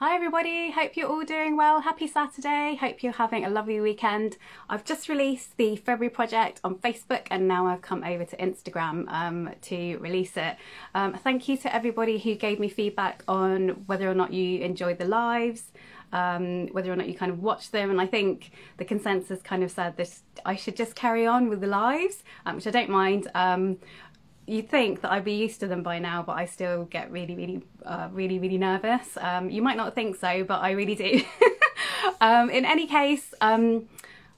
Hi everybody, hope you're all doing well. Happy Saturday, hope you're having a lovely weekend. I've just released the February project on Facebook and now I've come over to Instagram to release it. Thank you to everybody who gave me feedback on whether or not you enjoyed the lives, whether or not you kind of watched them, and I think the consensus kind of said this, I should just carry on with the lives, which I don't mind. You'd think that I'd be used to them by now, but I still get really nervous. You might not think so, but I really do. In any case, hope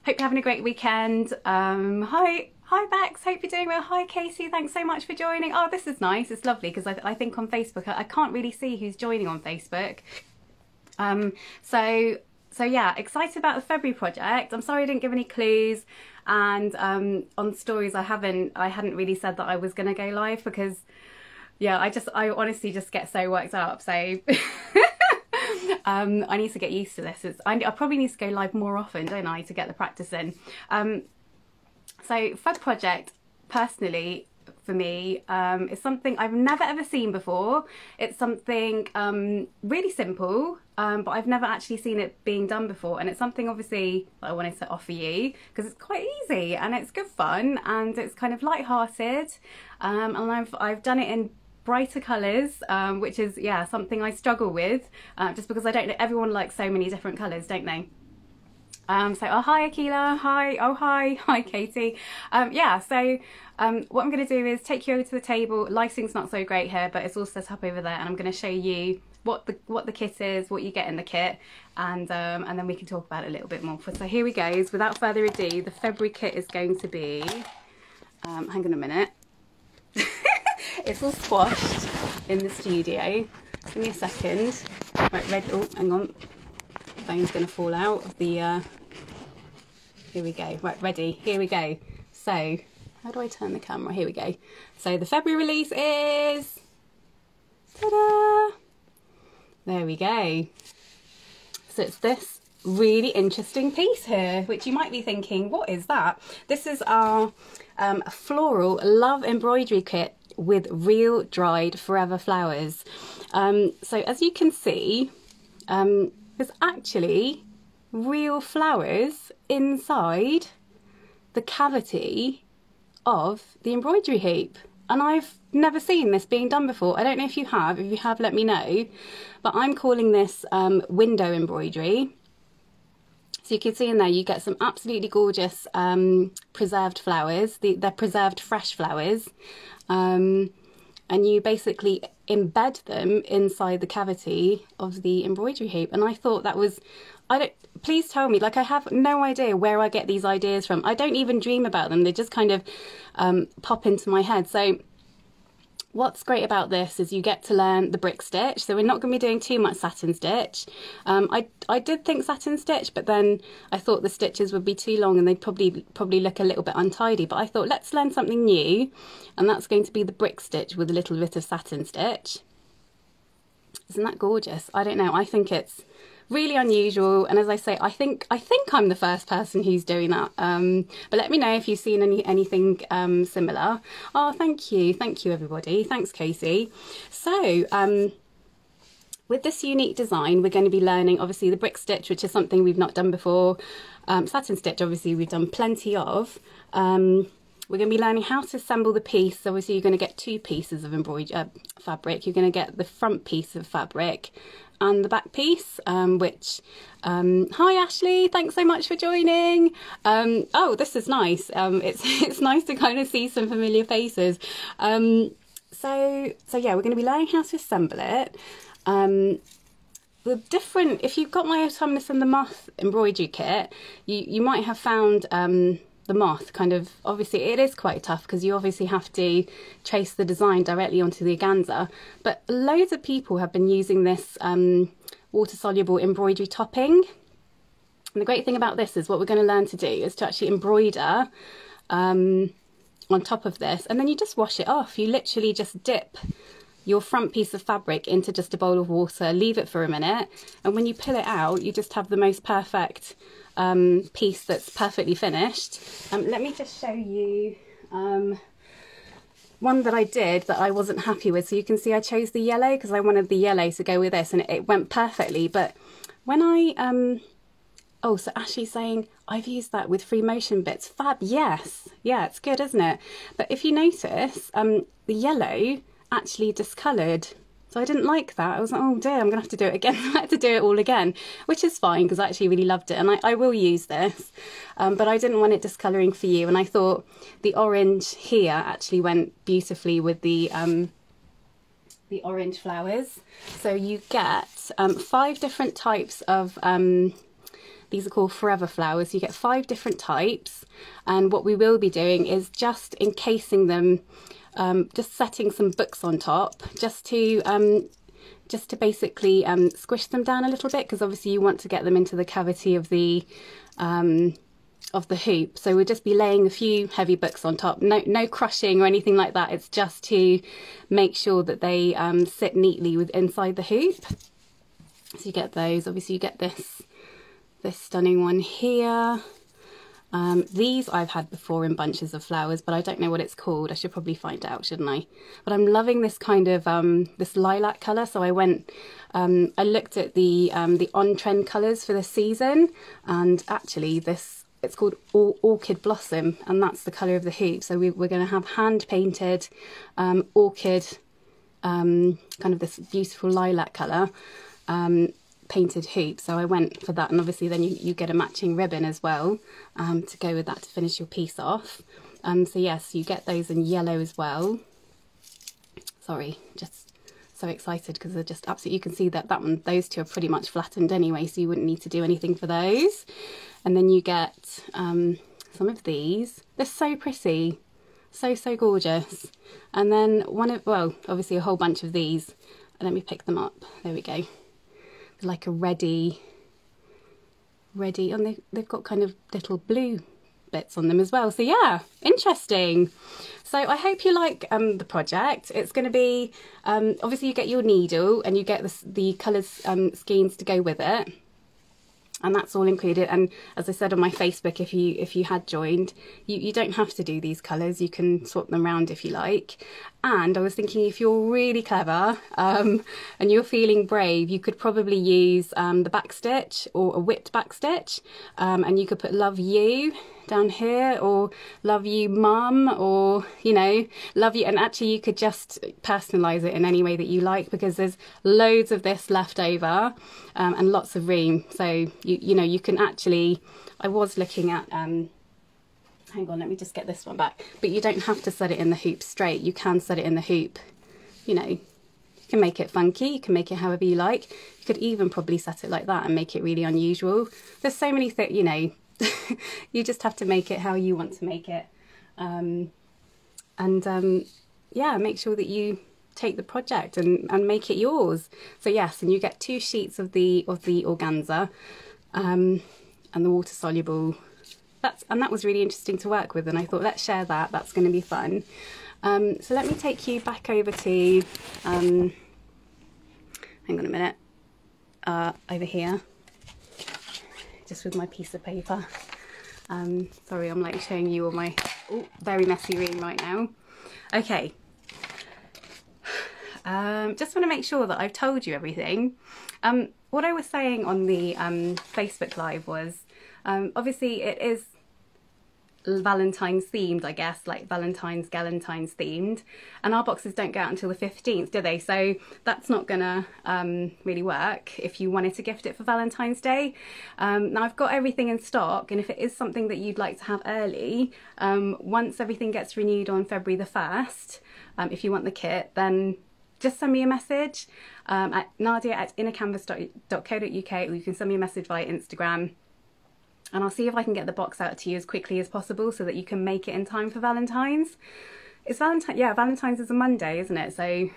you're having a great weekend. Hi Bex, hope you're doing well. Hi Casey, thanks so much for joining. Oh, this is nice, it's lovely, because I think on Facebook, I can't really see who's joining on Facebook. So yeah, excited about the February project. I'm sorry I didn't give any clues, and on stories I hadn't really said that I was gonna go live, because yeah, I honestly just get so worked up. So I need to get used to this. I probably need to go live more often, don't I, to get the practice in. So Feb project, personally, for me, is something I've never ever seen before. It's something really simple, but I've never actually seen it being done before, and it's something obviously that I wanted to offer you because it's quite easy and it's good fun and it's kind of light-hearted, and I've done it in brighter colours, which is, yeah, something I struggle with, just because I don't know, everyone likes so many different colours, don't they? So, oh hi Akila, hi, oh hi Katie. Yeah, so what I'm going to do is take you over to the table. Lighting's not so great here, but it's all set up over there, and I'm going to show you what the kit is, what you get in the kit, and then we can talk about it a little bit more. So here we go. Without further ado, the February kit is going to be, hang on a minute, it's all squashed in the studio. Give me a second. Right, red. Oh, hang on. Phone's going to fall out of the here we go. Right, ready, here we go. So how do I turn the camera? Here we go. So the February release is, ta-da, there we go. So it's this really interesting piece here, which you might be thinking, what is that? This is our floral love embroidery kit with real dried forever flowers. So as you can see, there's actually real flowers inside the cavity of the embroidery hoop, and I've never seen this being done before. I don't know if you have. If you have, let me know, but I'm calling this window embroidery. So you can see in there you get some absolutely gorgeous preserved flowers. They're preserved fresh flowers, and you basically embed them inside the cavity of the embroidery hoop. And I thought that was, please tell me, like, I have no idea where I get these ideas from. I don't even dream about them. They just kind of pop into my head. So what's great about this is you get to learn the brick stitch. So we're not going to be doing too much satin stitch. I did think satin stitch, but then I thought the stitches would be too long and they'd probably look a little bit untidy. But I thought, let's learn something new, and that's going to be the brick stitch with a little bit of satin stitch. Isn't that gorgeous? I don't know, I think it's really unusual, and as I say, I think I'm the first person who's doing that, but let me know if you've seen anything similar. Oh, thank you everybody, thanks Casey. So with this unique design, we're going to be learning obviously the brick stitch, which is something we've not done before. Satin stitch obviously we've done plenty of. We're going to be learning how to assemble the piece. So obviously you're going to get two pieces of embroidery fabric. You're going to get the front piece of fabric and the back piece, which, hi Ashley, thanks so much for joining. Oh, this is nice. It's nice to kind of see some familiar faces. So yeah, we're going to be learning how to assemble it. If you've got my Autumnus and the Moth embroidery kit, you might have found the moth kind of, obviously it is quite tough because you obviously have to trace the design directly onto the organza, but loads of people have been using this water-soluble embroidery topping. And the great thing about this is what we're going to learn to do is to actually embroider on top of this, and then you just wash it off. You literally just dip your front piece of fabric into just a bowl of water, leave it for a minute, and when you pull it out you just have the most perfect piece that's perfectly finished. Let me just show you one that I did that I wasn't happy with. So you can see I chose the yellow because I wanted the yellow to go with this, and it went perfectly. But when I, oh, so Ashley's saying, I've used that with free motion bits. Fab, yes. Yeah, it's good, isn't it? But if you notice, the yellow actually discoloured. So I didn't like that. I was like, oh dear, I'm going to have to do it again. I had to do it all again, which is fine because I actually really loved it. And I will use this, but I didn't want it discolouring for you. And I thought the orange here actually went beautifully with the orange flowers. So you get 5 different types of, these are called forever flowers. You get 5 different types. And what we will be doing is just encasing them, just setting some books on top, just to basically squish them down a little bit, because obviously you want to get them into the cavity of the hoop. So we'll just be laying a few heavy books on top. No crushing or anything like that. It's just to make sure that they sit neatly inside the hoop. So you get those. Obviously you get this stunning one here. These I've had before in bunches of flowers, but I don't know what it's called. I should probably find out, shouldn't I? But I'm loving this kind of this lilac colour. So I went, I looked at the on-trend colours for this season, and actually it's called Orchid Blossom, and that's the colour of the hoop. So we're going to have hand-painted orchid, kind of this beautiful lilac colour. Painted hoop, so I went for that, and obviously then you get a matching ribbon as well to go with that to finish your piece off. So yes, you get those in yellow as well. Sorry, just so excited because they're just absolutely, you can see that those 2 are pretty much flattened anyway, so you wouldn't need to do anything for those. And then you get some of these. They're so pretty, so gorgeous. And then well, obviously a whole bunch of these. Let me pick them up. There we go. Like a ready, and they've got kind of little blue bits on them as well. So yeah, interesting. So I hope you like the project. It's going to be obviously you get your needle and you get the colours schemes to go with it, and that's all included. And as I said on my Facebook, if you had joined, you don't have to do these colours. You can swap them around if you like. And I was thinking, if you're really clever and you're feeling brave, you could probably use the back stitch, or a whipped back stitch, and you could put love you down here, or love you mum, or love you, and actually you could just personalize it in any way that you like, because there's loads of this left over and lots of room. So you can actually, I was looking at hang on, let me just get this one back, but you don't have to set it in the hoop straight. You can set it in the hoop, you can make it funky, you can make it however you like. You could even probably set it like that and make it really unusual. There's so many things, you just have to make it how you want to make it. Yeah, make sure that you take the project and make it yours. So yes, and you get 2 sheets of the organza and the water soluble. That was really interesting to work with, and I thought, let's share that. That's going to be fun. So let me take you back over to hang on a minute, over here, just with my piece of paper. Sorry, I'm like showing you all my very messy room right now. Okay, just want to make sure that I've told you everything. What I was saying on the Facebook Live was, obviously it is Valentine's themed, I guess, like Valentine's Galentine's themed, and our boxes don't go out until the 15th, do they? So that's not gonna really work if you wanted to gift it for Valentine's Day. Now I've got everything in stock, and if it is something that you'd like to have early, once everything gets renewed on February the 1st, if you want the kit, then just send me a message at nadia@innercanvas.co.uk, or you can send me a message via Instagram, and I'll see if I can get the box out to you as quickly as possible so that you can make it in time for Valentine's. It's Valentine's, yeah, Valentine's is a Monday, isn't it? So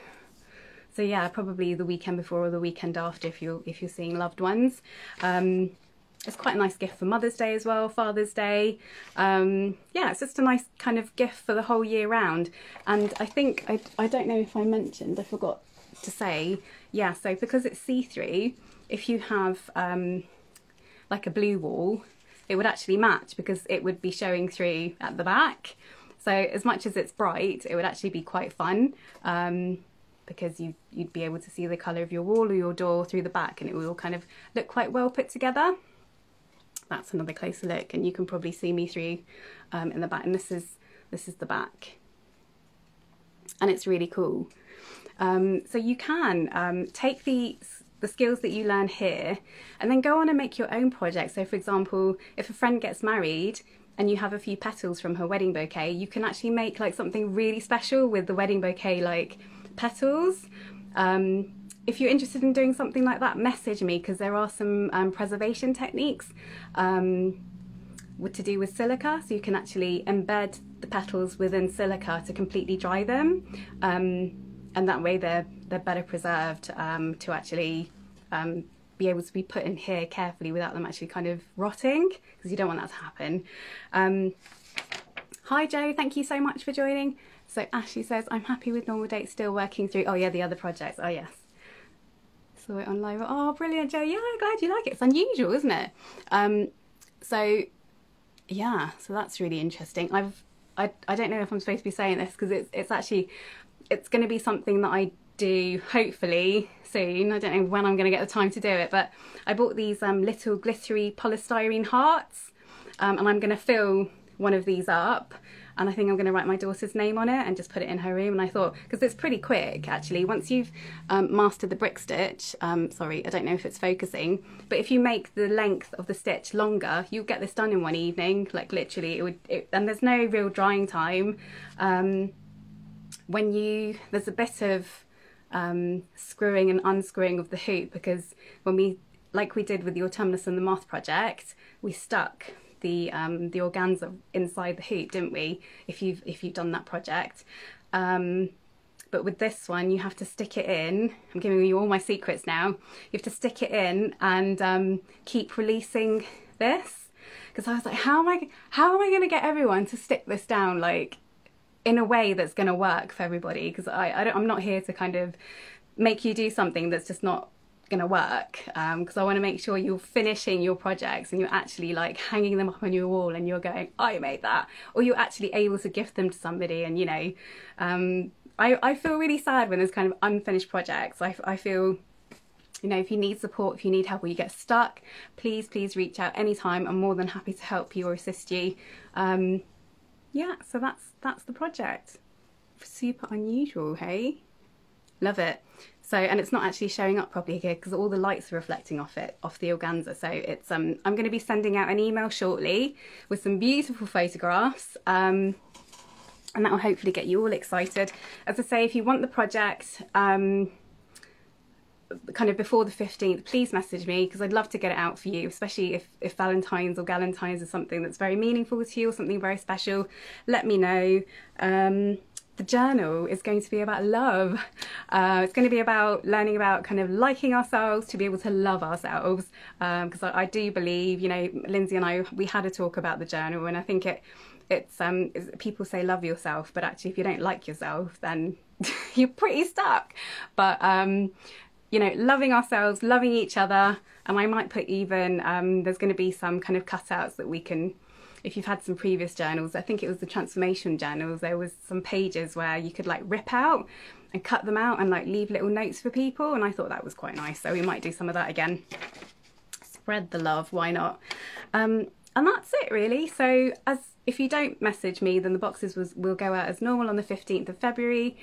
yeah, probably the weekend before or the weekend after if you're seeing loved ones. It's quite a nice gift for Mother's Day as well, Father's Day. Yeah, it's just a nice kind of gift for the whole year round. And I think, I don't know if I mentioned, I forgot to say, yeah, so because it's see-through, if you have like a blue wall, it would actually match because it would be showing through at the back. So as much as it's bright, it would actually be quite fun, because you'd be able to see the colour of your wall or your door through the back, and it will all kind of look quite well put together. That's another closer look, and you can probably see me through in the back, and this is the back, and it's really cool. So you can take the skills that you learn here and then go on and make your own project. So for example, if a friend gets married and you have a few petals from her wedding bouquet, you can actually make like something really special with the wedding bouquet like petals. If you're interested in doing something like that, message me, because there are some preservation techniques to do with silica, so you can actually embed the petals within silica to completely dry them, and that way they're better preserved to actually be able to be put in here carefully without them actually kind of rotting, because you don't want that to happen. Hi Joe, thank you so much for joining. So Ashley says, I'm happy with normal dates, still working through, oh yeah, the other projects. Oh yes, saw it on live. Oh brilliant Joe, yeah, glad you like it. It's unusual, isn't it? So yeah, so that's really interesting. I don't know if I'm supposed to be saying this, because it's going to be something that I do hopefully soon. I don't know when I'm going to get the time to do it, but I bought these little glittery polystyrene hearts, and I'm going to fill one of these up, and I think I'm going to write my daughter's name on it and just put it in her room. And I thought, because it's pretty quick actually, once you've mastered the brick stitch, sorry, I don't know if it's focusing, but if you make the length of the stitch longer, you'll get this done in one evening, like literally. And there's no real drying time. There's a bit of screwing and unscrewing of the hoop, because when we, like we did with the autumnus and the moth project, we stuck the organza inside the hoop, didn't we, if you've done that project. But with this one, you have to stick it in. I'm giving you all my secrets now. You have to stick it in and keep releasing this, because I was like, how am I going to get everyone to stick this down like in a way that's going to work for everybody? Because I'm not here to kind of make you do something that's just not going to work, because I want to make sure you're finishing your projects and you're actually like hanging them up on your wall and you're going, I made that, or you're actually able to gift them to somebody. And you know, I feel really sad when there's kind of unfinished projects. I feel, you know, if you need support, if you need help, or you get stuck, please reach out anytime. I'm more than happy to help you or assist you. Yeah, so that's the project. Super unusual, hey? Love it. So, and it's not actually showing up properly here because all the lights are reflecting off the organza. So it's I'm going to be sending out an email shortly with some beautiful photographs, and that will hopefully get you all excited. As I say, if you want the project kind of before the 15th, please message me, because I'd love to get it out for you, especially if Valentine's or Galentine's is something that's very meaningful to you or something very special. Let me know. The journal is going to be about love. It's going to be about learning about kind of liking ourselves to be able to love ourselves, because I do believe, you know, Lindsay and I, we had a talk about the journal, and I think it's people say love yourself, but actually if you don't like yourself, then you're pretty stuck. But you know, loving ourselves, loving each other, and I might put even there's going to be some kind of cutouts that we can, if you've had some previous journals, I think it was the transformation journals, there was some pages where you could like rip out and cut them out and like leave little notes for people, and I thought that was quite nice, so we might do some of that again. Spread the love, why not? And that's it really. So if you don't message me, then the boxes will go out as normal on the 15th of February.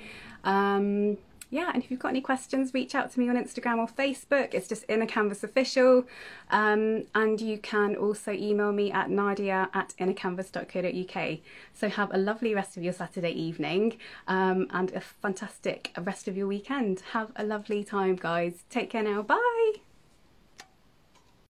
Yeah, and if you've got any questions, reach out to me on Instagram or Facebook. It's just Inner Canvas Official. And you can also email me at nadia@innercanvas.co.uk. So have a lovely rest of your Saturday evening, and a fantastic rest of your weekend. Have a lovely time, guys. Take care now. Bye.